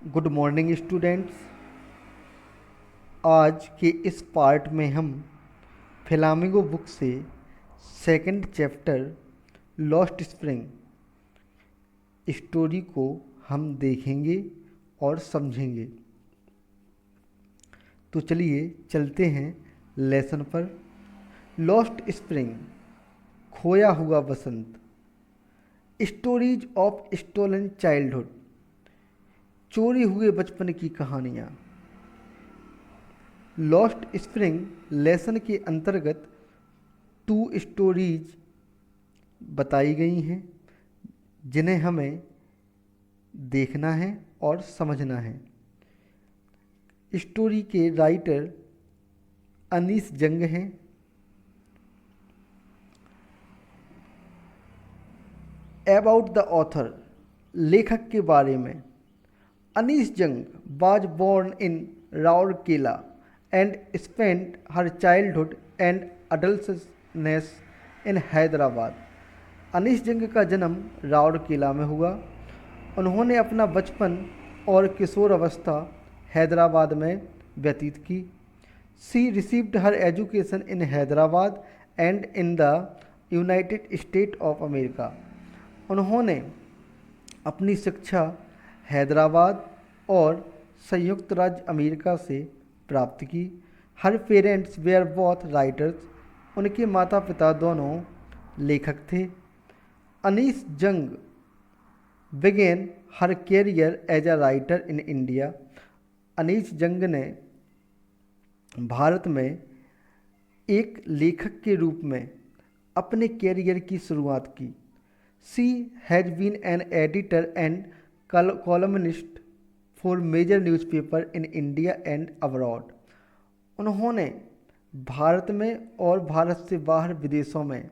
Good morning students. आज के इस पार्ट में हम फ्लामिंगो बुक से second chapter lost spring story को हम देखेंगे और समझेंगे। तो चलिए चलते हैं लेसन पर। लॉस्ट स्प्रिंग, खोया हुआ बसंत। स्टोरीज ऑफ स्टोलन चाइल्डहुड, चोरी हुए बचपन की कहानियाँ। लॉस्ट स्प्रिंग लेसन के अंतर्गत 2 स्टोरीज बताई गई हैं जिन्हें हमें देखना है और समझना है। स्टोरी के राइटर अनीस जंग हैं। अबाउट द ऑथर, लेखक के बारे में। अनीस जंग was born in Rourkela and spent her childhood and adolescence in Hyderabad. Anees जंग का जन्म राउरकेला में हुआ। उन्होंने अपना बचपन और किशोर अवस्था हैदराबाद में व्यतीत की। She received her education in Hyderabad and in the United state of America. उन्होंने अपनी शिक्षा हैदराबाद और संयुक्त राज्य अमेरिका से प्राप्त की। Her parents were both writers, उनके माता पिता दोनों लेखक थे। Anees Jung began her career as a writer in India. Anees Jung ने भारत में एक लेखक के रूप में अपने कैरियर की शुरुआत की। She has been an editor and columnist for major newspaper in India and abroad. उन्होंने भारत में और भारत से बाहर विदेशों में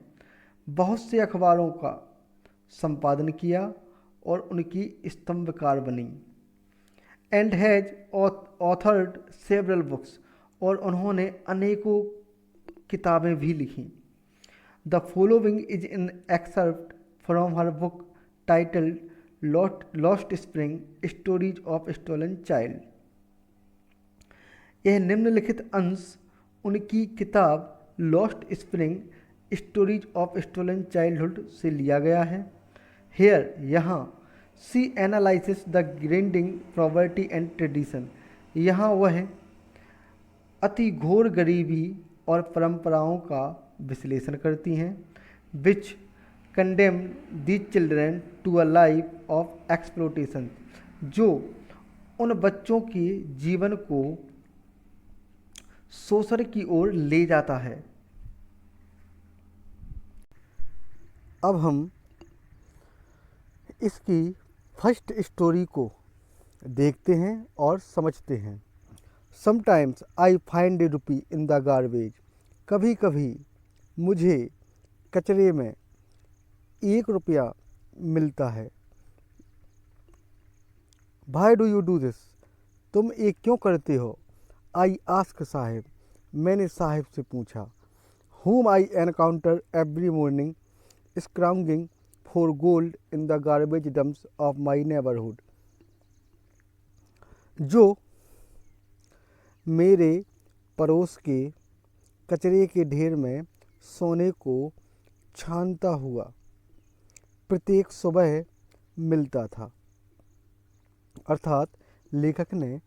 बहुत से अखबारों का संपादन किया और उनकी स्तंभकार बनी। And has authored several books, और उन्होंने अनेकों किताबें भी लिखीं। The following is in excerpt from her book titled Lost Spring Stories of Stolen Child. यह निम्नलिखित अंश उनकी किताब Lost Spring Stories of Stolen Childhood से लिया गया है। हेयर, यहाँ she analysis the grinding poverty and tradition. यहाँ वह अति घोर गरीबी और परंपराओं का विश्लेषण करती हैं। Which condemn these children to a life of exploitation, जो उन बच्चों के जीवन को शोषण की ओर ले जाता है। अब हम इसकी फर्स्ट स्टोरी को देखते हैं और समझते हैं। Sometimes I find A rupee in the garbage. कभी कभी मुझे कचरे में 1 रुपया मिलता है। Why do you do this, तुम ये क्यों करते हो? आई आस्क साहेब, मैंने साहेब से पूछा। whom I encounter every morning scrounging for gold in the garbage dumps of my neighborhood, जो मेरे पड़ोस के कचरे के ढेर में सोने को छानता हुआ प्रत्येक सुबह मिलता था। अर्थात लेखक ने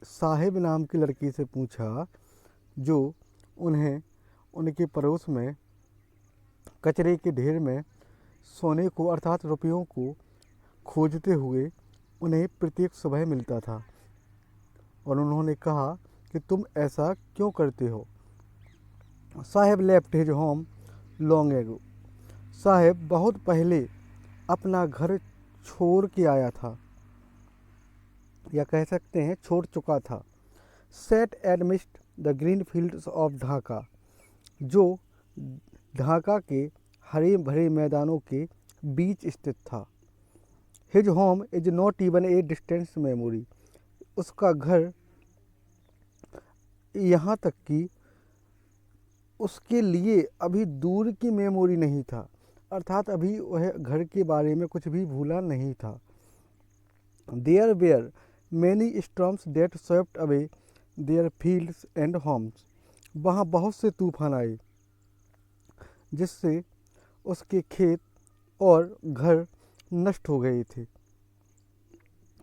साहिब नाम की लड़की से पूछा जो उन्हें उनके पड़ोस में कचरे के ढेर में सोने को अर्थात रुपयों को खोजते हुए उन्हें प्रत्येक सुबह मिलता था। और उन्होंने कहा कि तुम ऐसा क्यों करते हो? Saheb left his home long ago, Saheb बहुत पहले अपना घर छोड़ के आया था, या कह सकते हैं छोड़ चुका था। Set amidst the green fields of Dhaka, जो ढाका के हरे भरे मैदानों के बीच स्थित था। His home is not even a distance memory, उसका घर यहाँ तक कि उसके लिए अभी दूर की मेमोरी नहीं था, अर्थात अभी वह घर के बारे में कुछ भी भूला नहीं था। There were many storms that swept away their fields and homes. वहाँ बहुत से तूफान आए जिससे उसके खेत और घर नष्ट हो गए थे।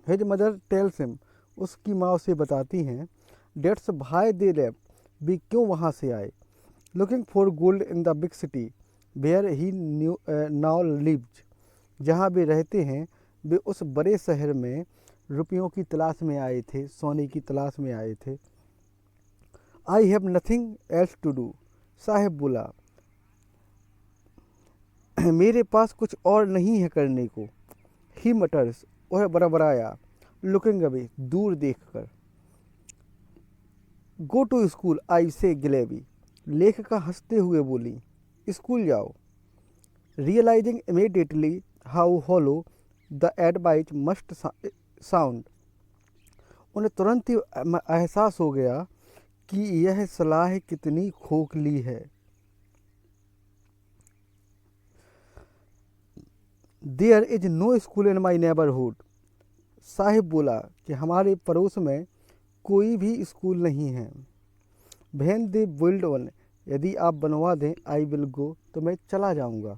His mother tells him, उसकी माँ उसे बताती हैं, That's why they left, भी क्यों वहाँ से आए, looking for gold in the big city where he now lives, जहाँ वे रहते हैं वे उस बड़े शहर में रुपयों की तलाश में आए थे, सोने की तलाश में आए थे। I have nothing else to do, Sahib बोला, मेरे पास कुछ और नहीं है करने को। He mutters, वह बड़बड़ाया, looking away, दूर देखकर। Go to school, I say glibly, लेखिका हंसते हुए बोली, स्कूल जाओ। Realizing immediately how hollow the advice must sound, उन्हें तुरंत ही एहसास हो गया कि यह सलाह कितनी खोखली है। There is no school in my neighborhood, Sahib बोला कि हमारे पड़ोस में कोई भी स्कूल नहीं है। When they build one, यदि आप बनवा दें, I will go, तो मैं चला जाऊंगा।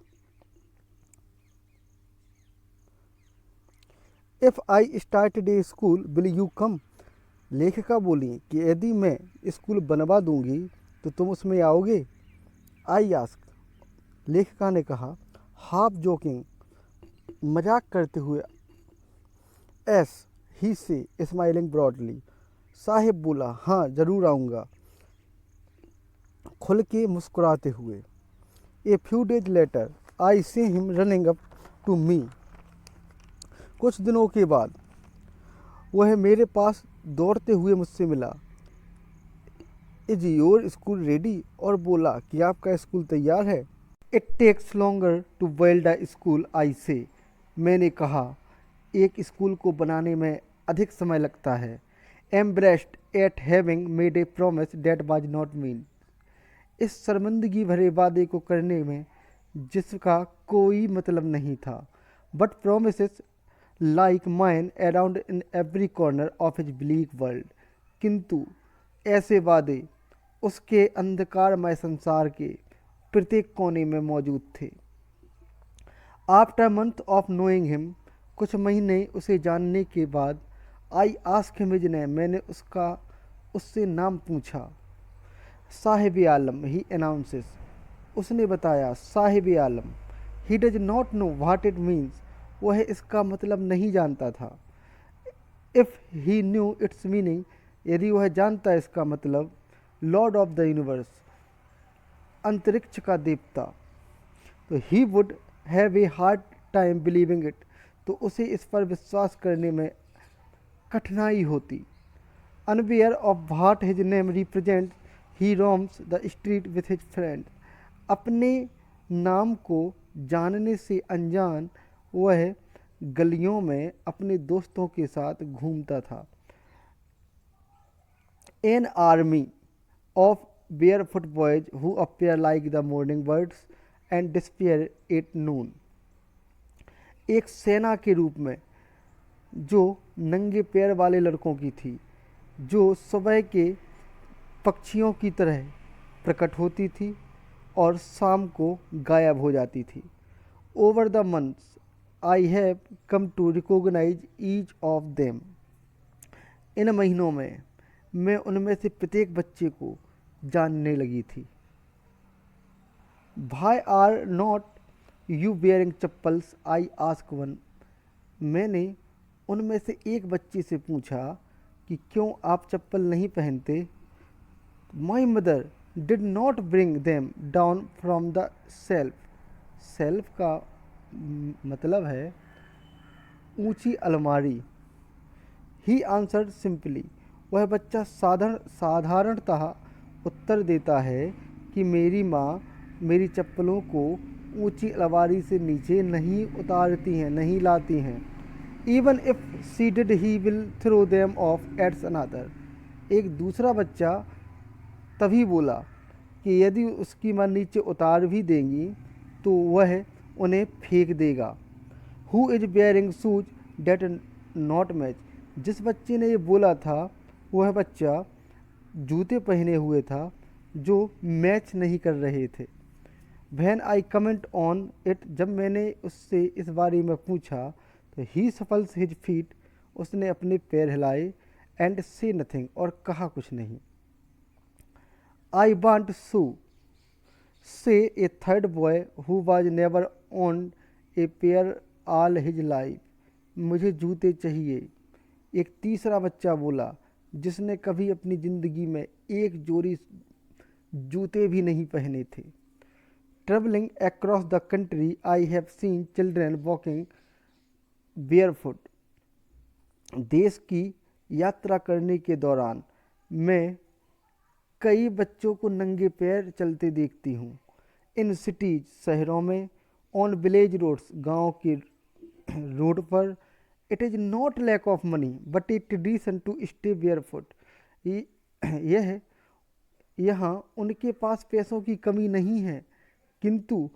If I start a school, will you come? लेखिका बोली कि यदि मैं स्कूल बनवा दूंगी तो तुम उसमें आओगे। I asked, लेखिका ने कहा, हाफ जोकिंग, मजाक करते हुए। Yes, he say, smiling broadly, Sahib बोला, हाँ जरूर आऊँगा, खुल के मुस्कुराते हुए। A few days later, I see him running up to me, कुछ दिनों के बाद वह मेरे पास दौड़ते हुए मुझसे मिला। Is your school ready? और बोला कि आपका स्कूल तैयार है। It takes longer to build a school, I say, मैंने कहा, एक स्कूल को बनाने में अधिक समय लगता है। Embarrassed at having made a promise that was not meant, इस शर्मिंदगी भरे वादे को करने में जिसका कोई मतलब नहीं था। But promises like mine around in every corner of his bleak world, किंतु ऐसे वादे उसके अंधकारमय संसार के प्रत्येक कोने में मौजूद थे। After a month of knowing him, कुछ महीने उसे जानने के बाद, I asked him his name, मैंने उससे नाम पूछा। साहिब आलम, he announces, उसने बताया, साहिब आलम। He does not know what it means, वह इसका मतलब नहीं जानता था। If he knew its meaning, यदि वह जानता इसका मतलब, Lord of the universe, अंतरिक्ष का देवता, तो he would have a hard time believing it, तो उसे इस पर विश्वास करने में कठिनाई होती। Unaware of what his name represents, he roams the street with his friends, अपने नाम को जानने से अनजान वह गलियों में अपने दोस्तों के साथ घूमता था। An army of barefoot boys who appear like the morning birds and disappear at noon, एक सेना के रूप में जो नंगे पैर वाले लड़कों की थी, जो सुबह के पक्षियों की तरह प्रकट होती थी और शाम को गायब हो जाती थी। Over the months, I have come to recognize each of them, इन महीनों में मैं उनमें से प्रत्येक बच्चे को जानने लगी थी। Why are not you wearing chappals? I ask one, मैंने उनमें से एक बच्चे से पूछा कि क्यों आप चप्पल नहीं पहनते। My mother did not bring them down from the shelf, shelf का मतलब है ऊंची अलमारी। He answered simply, वह बच्चा साधारणतः उत्तर देता है कि मेरी माँ मेरी चप्पलों को ऊंची अलमारी से नीचे नहीं उतारती हैं, नहीं लाती हैं। Even if she did, he will throw them off at another, एक दूसरा बच्चा तभी बोला कि यदि उसकी माँ नीचे उतार भी देंगी तो वह उन्हें फेंक देगा। Who is wearing shoes that not match, जिस बच्चे ने ये बोला था वह बच्चा जूते पहने हुए था जो मैच नहीं कर रहे थे। When I comment on it, जब मैंने उससे इस बारे में पूछा तो ही सफल्स हिज फीट, उसने अपने पैर हिलाए, एंड से नथिंग, और कहा कुछ नहीं। आई want shoe, says a third boy who was never on a pair all his life, मुझे जूते चाहिए, एक तीसरा बच्चा बोला जिसने कभी अपनी ज़िंदगी में एक जोड़ी जूते भी नहीं पहने थे। Travelling across the country I have seen children walking barefoot, देश की यात्रा करने के दौरान मैं कई बच्चों को नंगे पैर चलते देखती हूँ। इन सिटीज, शहरों में, ऑन विलेज रोड्स, गांव के रोड पर। It is not lack of money but a tradition to stay barefoot, यह यहाँ उनके पास पैसों की कमी नहीं है, किंतु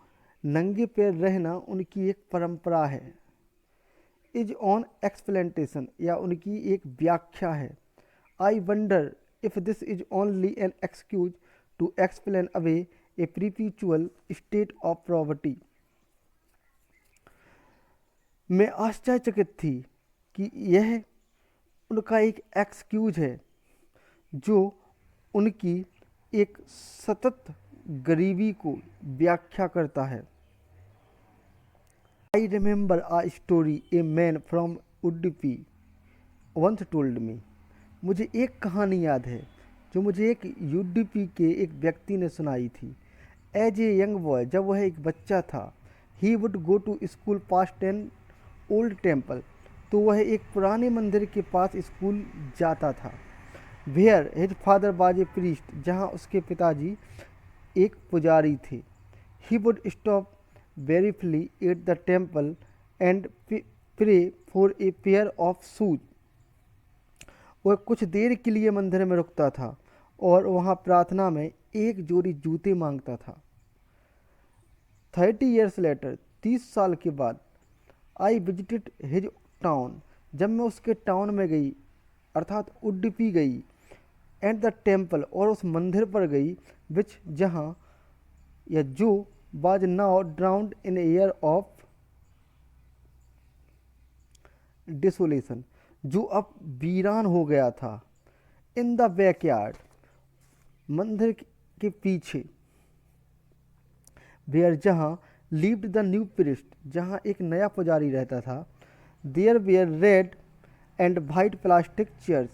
नंगे पैर रहना उनकी एक परंपरा है। इज ऑन एक्सप्लेंटेशन, या उनकी एक व्याख्या है। I wonder if this is only an excuse to explain away a perpetual state of property. मैं आश्चर्यचकित थी कि यह उनका एक एक्सक्यूज है जो उनकी एक सतत गरीबी को व्याख्या करता है। I remember a story a man from Udupi once told me, मुझे एक कहानी याद है जो मुझे एक यूडीपी के एक व्यक्ति ने सुनाई थी। एज ए यंग बॉय, जब वह एक बच्चा था, he would go to school past an old temple, तो वह एक पुराने मंदिर के पास स्कूल जाता था। Where his father was a priest, जहाँ उसके पिताजी एक पुजारी थे। He would stop briefly at the temple and pray for a pair of shoes, वह कुछ देर के लिए मंदिर में रुकता था और वहाँ प्रार्थना में एक जोड़ी जूते मांगता था। 30 years later, 30 साल के बाद, आई विजिटेड हिज टाउन, जब मैं उसके टाउन में गई अर्थात उडुपी गई, एंड द टेम्पल, और उस मंदिर पर गई, विच, जहाँ या जो was now drowned in a year of desolation, जो अब वीरान हो गया था। इन द बैकयार्ड, मंदिर के पीछे, वेयर, जहाँ, lived द न्यू priest, जहाँ एक नया पुजारी रहता था। There were red and white plastic chairs,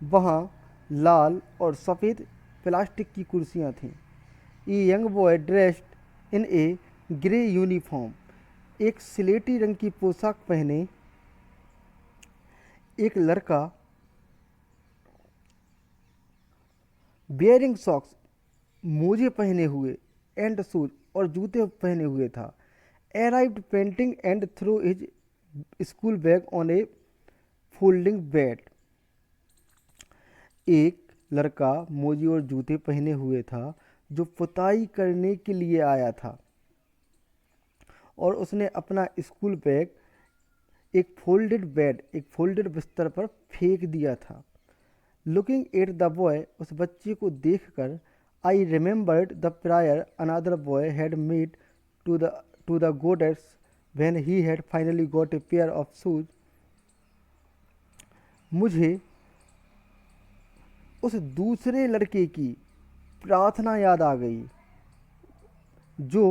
वहाँ लाल और सफ़ेद प्लास्टिक की कुर्सियाँ थीं। A young boy dressed in a grey uniform, एक स्लेटी रंग की पोशाक पहने एक लड़का, बियरिंग सॉक्स, मोजे पहने हुए, एंड शूज, और जूते पहने हुए था। Arrived painting and through his school bag on A folding bed, एक लड़का मोजे और जूते पहने हुए था जो पुताई करने के लिए आया था, और उसने अपना स्कूल बैग एक फोल्डेड बिस्तर पर फेंक दिया था। लुकिंग एट द बॉय, उस बच्चे को देखकर, I remembered the prayer another boy had made to the goddess when he had finally got a pair of shoes, मुझे उस दूसरे लड़के की प्रार्थना याद आ गई जो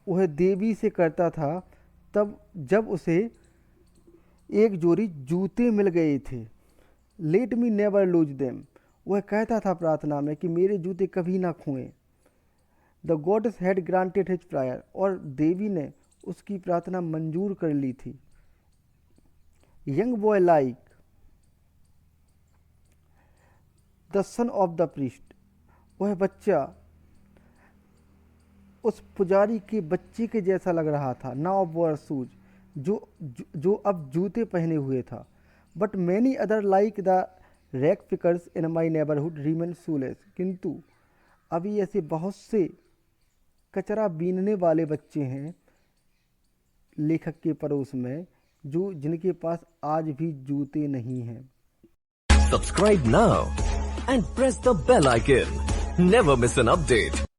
वह देवी से करता था तब जब उसे एक जोड़ी जूते मिल गए थे। Let me never lose them, वह कहता था प्रार्थना में कि मेरे जूते कभी ना खोएं। The goddess had granted his prayer, और देवी ने उसकी प्रार्थना मंजूर कर ली थी। Young boy like the son of the priest, वह बच्चा उस पुजारी के बच्चे के जैसा लग रहा था। नाउ वॉर शूज, जो अब जूते पहने हुए था। But many other like the rag pickers in my neighbourhood remain shoelace, किंतु अभी ऐसे बहुत से कचरा बीनने वाले बच्चे हैं लेखक के पड़ोस में जो जिनके पास आज भी जूते नहीं हैं। Subscribe now and press the bell icon. Never miss an update.